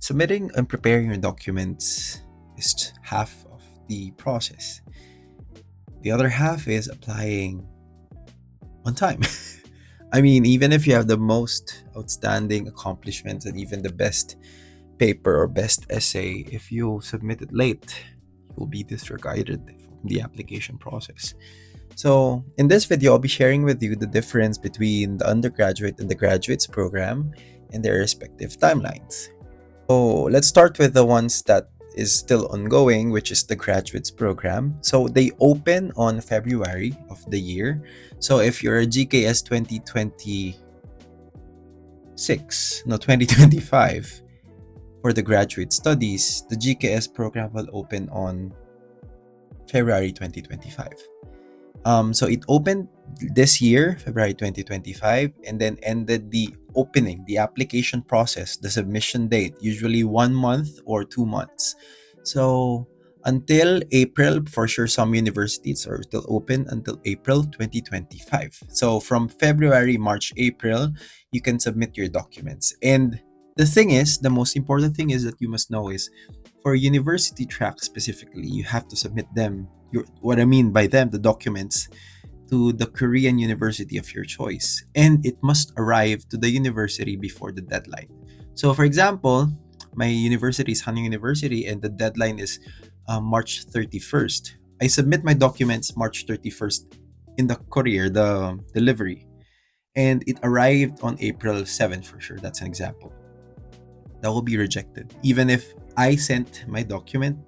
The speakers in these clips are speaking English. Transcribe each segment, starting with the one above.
Submitting and preparing your documents is half of the process. The other half is applying on time. I mean, even if you have the most outstanding accomplishments and even the best paper or best essay, if you submit it late, you will be disregarded from the application process. So, in this video, I'll be sharing with you the difference between the undergraduate and the graduates program and their respective timelines. So, let's start with the ones that is still ongoing, which is the graduates program. So, they open on February of the year. So, if you're a GKS 2026, no, 2025, for the graduate studies, the GKS program will open on February 2025. So it opened this year, February 2025, and then ended the application process, the submission date, usually 1 month or 2 months. So until April, for sure, some universities are still open until April 2025. So from February, March, April, you can submit your documents. And the thing is, the most important thing is that you must know is for university track specifically, you have to submit them. What I mean by them, the documents to the Korean university of your choice, and it must arrive to the university before the deadline. So, for example, my university is Haja University, and the deadline is March 31st. I submit my documents March 31st in the courier, the delivery, and it arrived on April 7th for sure. That's an example. That will be rejected, even if I sent my document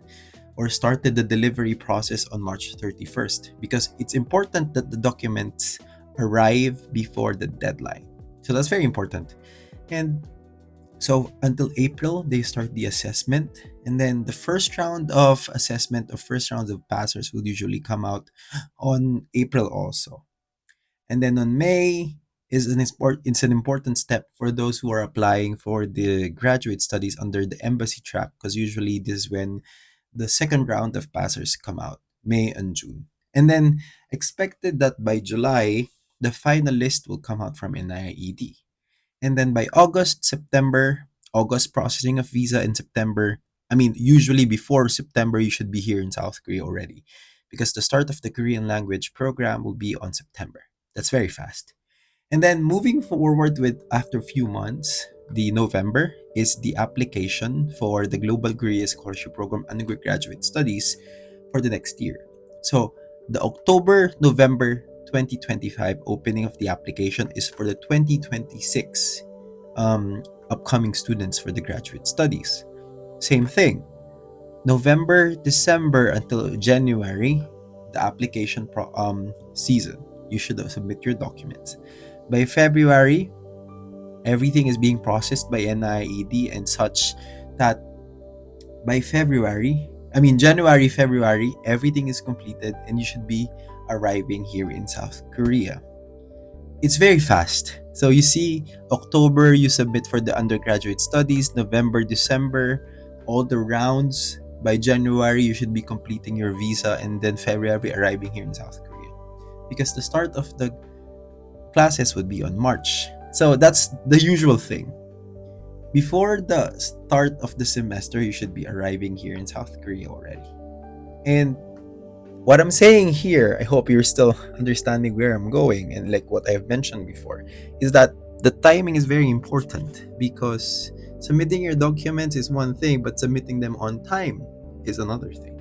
or started the delivery process on March 31st, because it's important that the documents arrive before the deadline. So that's very important. And so until April, they start the assessment. And then the first round of assessment or first rounds of passers will usually come out on April also. And then on May it's an important step for those who are applying for the graduate studies under the embassy track, because usually this is when the second round of passers come out, May and June. And then expected that by July, the final list will come out from NIED. And then by August processing of visa in September. I mean, usually before September, you should be here in South Korea already, because the start of the Korean language program will be on September. That's very fast. And then moving forward with after a few months, the November is the application for the Global Korea Scholarship Program undergraduate studies for the next year. So the October, November 2025 opening of the application is for the 2026 upcoming students for the graduate studies. Same thing. November, December until January, the application season. You should submit your documents. By February, everything is being processed by NIED and such that by January, February, everything is completed and you should be arriving here in South Korea. It's very fast. So you see, October, you submit for the undergraduate studies, November, December, all the rounds. By January, you should be completing your visa, and then February, arriving here in South Korea. Because the start of the classes would be on March. So that's the usual thing. Before the start of the semester, you should be arriving here in South Korea already. And what I'm saying here, I hope you're still understanding where I'm going, and like what I've mentioned before, is that the timing is very important, because submitting your documents is one thing, but submitting them on time is another thing.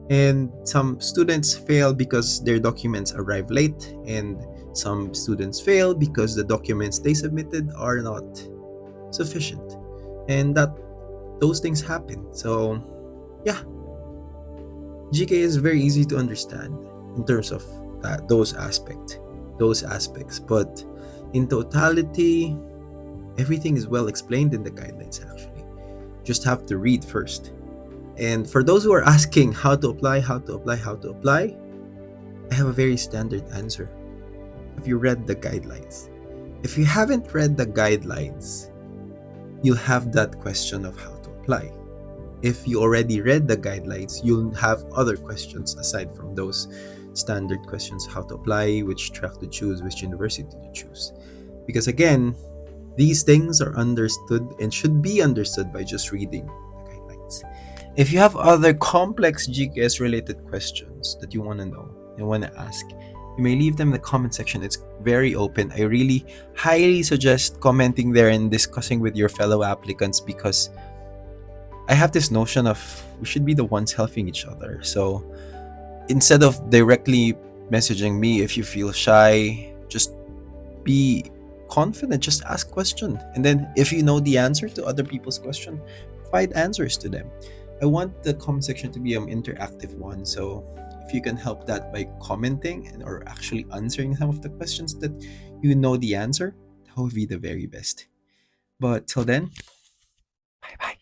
And some students fail because their documents arrive late, and some students fail because the documents they submitted are not sufficient, and that those things happen. So yeah, GK is very easy to understand in terms of those aspects, but in totality, everything is well explained in the guidelines. Actually, just have to read first. And for those who are asking how to apply, I have a very standard answer. Have you read the guidelines? If you haven't read the guidelines, you'll have that question of how to apply. If you already read the guidelines, you'll have other questions aside from those standard questions: how to apply, which track to choose, which university to choose. Because again, These things are understood and should be understood by just reading the guidelines. If you have other complex GKS related questions that you want to know, you want to ask, you may leave them in the comment section. It's very open. I really highly suggest commenting there and discussing with your fellow applicants, because I have this notion of we should be the ones helping each other. So instead of directly messaging me, if you feel shy, just be confident, just ask question, and then if you know the answer to other people's question, provide answers to them. I want the comment section to be an interactive one, so if you can help that by commenting or actually answering some of the questions that you know the answer, that would be the very best. But till then, bye bye.